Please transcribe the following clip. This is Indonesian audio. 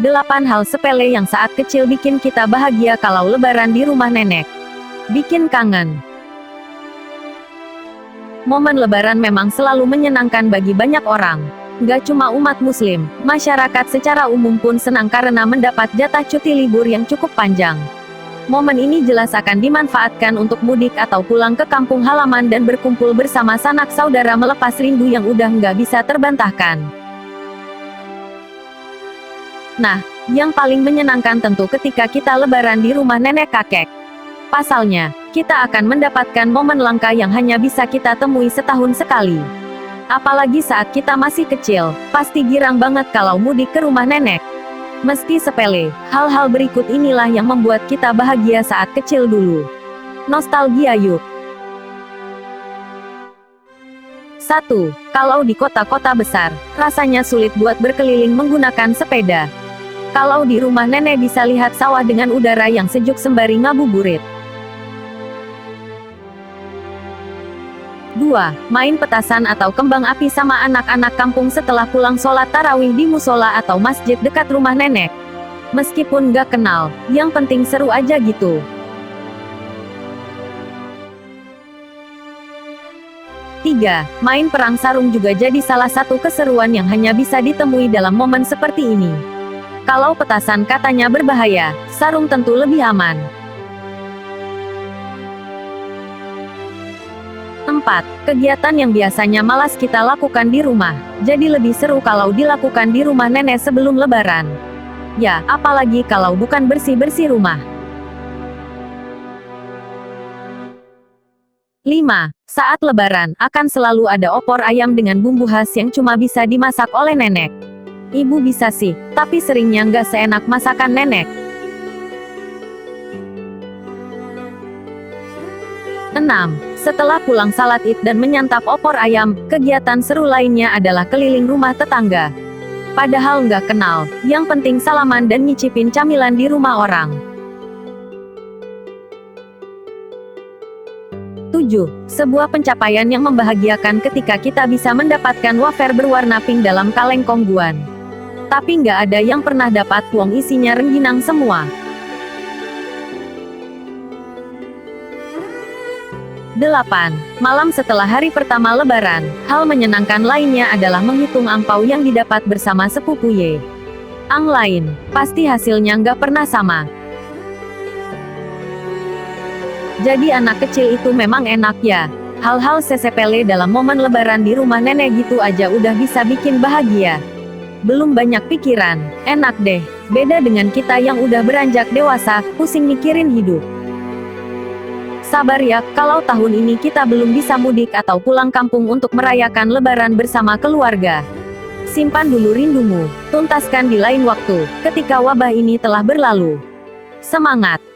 8 hal sepele yang saat kecil bikin kita bahagia kalau lebaran di rumah nenek. Bikin kangen. Momen lebaran memang selalu menyenangkan bagi banyak orang. Gak cuma umat muslim, masyarakat secara umum pun senang karena mendapat jatah cuti libur yang cukup panjang. Momen ini jelas akan dimanfaatkan untuk mudik atau pulang ke kampung halaman dan berkumpul bersama sanak saudara melepas rindu yang udah nggak bisa terbantahkan. Nah, yang paling menyenangkan tentu ketika kita lebaran di rumah nenek kakek. Pasalnya, kita akan mendapatkan momen langka yang hanya bisa kita temui setahun sekali. Apalagi saat kita masih kecil, pasti girang banget kalau mudik ke rumah nenek. Meski sepele, hal-hal berikut inilah yang membuat kita bahagia saat kecil dulu. Nostalgia yuk! 1. Kalau di kota-kota besar, rasanya sulit buat berkeliling menggunakan sepeda. Kalau di rumah nenek bisa lihat sawah dengan udara yang sejuk sembari ngabuburit. 2. Main petasan atau kembang api sama anak-anak kampung setelah pulang sholat tarawih di musola atau masjid dekat rumah nenek. Meskipun gak kenal, yang penting seru aja gitu. 3. Main perang sarung juga jadi salah satu keseruan yang hanya bisa ditemui dalam momen seperti ini. Kalau petasan katanya berbahaya, sarung tentu lebih aman. 4. Kegiatan yang biasanya malas kita lakukan di rumah, jadi lebih seru kalau dilakukan di rumah nenek sebelum lebaran. Ya, apalagi kalau bukan bersih-bersih rumah. 5. Saat lebaran, akan selalu ada opor ayam dengan bumbu khas yang cuma bisa dimasak oleh nenek. Ibu bisa sih, tapi seringnya nggak seenak masakan nenek. 6. Setelah pulang salat Id dan menyantap opor ayam, kegiatan seru lainnya adalah keliling rumah tetangga. Padahal nggak kenal, yang penting salaman dan nyicipin camilan di rumah orang. 7. Sebuah pencapaian yang membahagiakan ketika kita bisa mendapatkan wafer berwarna pink dalam kaleng kongguan. Tapi nggak ada yang pernah dapat uang isinya rengginang semua. 8. Malam setelah hari pertama lebaran, hal menyenangkan lainnya adalah menghitung angpau yang didapat bersama sepupu Y. Ang lain, pasti hasilnya nggak pernah sama. Jadi anak kecil itu memang enak ya. Hal-hal sesepele dalam momen lebaran di rumah nenek gitu aja udah bisa bikin bahagia. Belum banyak pikiran, enak deh. Beda dengan kita yang udah beranjak dewasa, pusing mikirin hidup. Sabar ya, kalau tahun ini kita belum bisa mudik atau pulang kampung untuk merayakan lebaran bersama keluarga. Simpan dulu rindumu, tuntaskan di lain waktu, ketika wabah ini telah berlalu. Semangat!